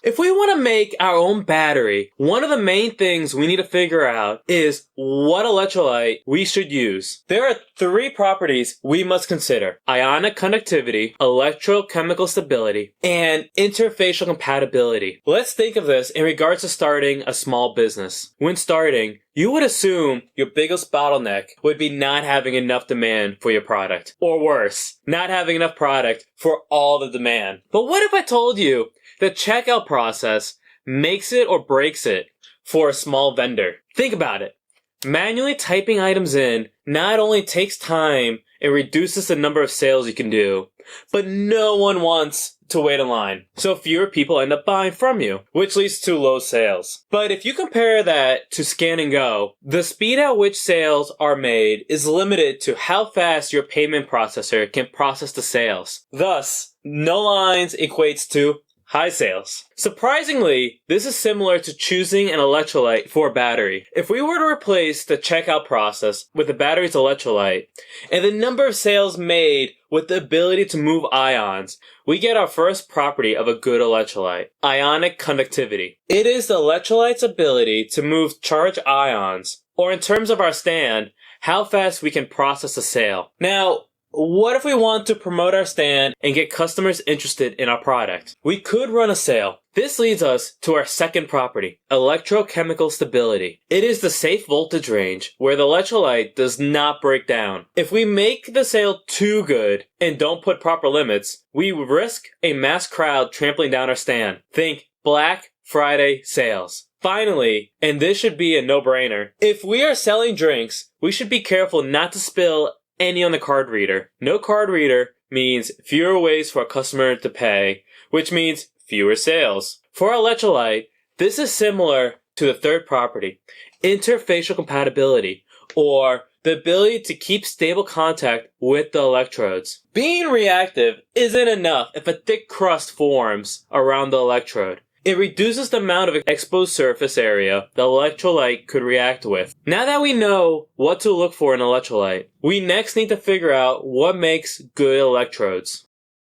If we want to make our own battery, one of the main things we need to figure out is what electrolyte we should use. There are 3 properties we must consider: ionic conductivity, electrochemical stability, and interfacial compatibility. Let's think of this in regards to starting a small business. When starting, you would assume your biggest bottleneck would be not having enough demand for your product. Or worse, not having enough product for all the demand. But what if I told you the checkout process makes it or breaks it for a small vendor? Think about it. Manually typing items in not only takes time and reduces the number of sales you can do, but no one wants to wait in line. So fewer people end up buying from you, which leads to low sales. But if you compare that to Scan and Go, the speed at which sales are made is limited to how fast your payment processor can process the sales. Thus, no lines equates to high sales. Surprisingly, this is similar to choosing an electrolyte for a battery. If we were to replace the checkout process with the battery's electrolyte, and the number of sales made with the ability to move ions, we get our first property of a good electrolyte: ionic conductivity. It is the electrolyte's ability to move charged ions, or in terms of our stand, how fast we can process a sale. Now, what if we want to promote our stand and get customers interested in our product? We could run a sale. This leads us to our second property, electrochemical stability. It is the safe voltage range where the electrolyte does not break down. If we make the sale too good and don't put proper limits, we risk a mass crowd trampling down our stand. Think Black Friday sales. Finally, and this should be a no-brainer, if we are selling drinks, we should be careful not to spill any on the card reader. No card reader means fewer ways for a customer to pay, which means fewer sales. For our electrolyte, this is similar to the third property, interfacial compatibility, or the ability to keep stable contact with the electrodes. Being reactive isn't enough if a thick crust forms around the electrode. It reduces the amount of exposed surface area the electrolyte could react with. Now that we know what to look for in an electrolyte, we next need to figure out what makes good electrodes.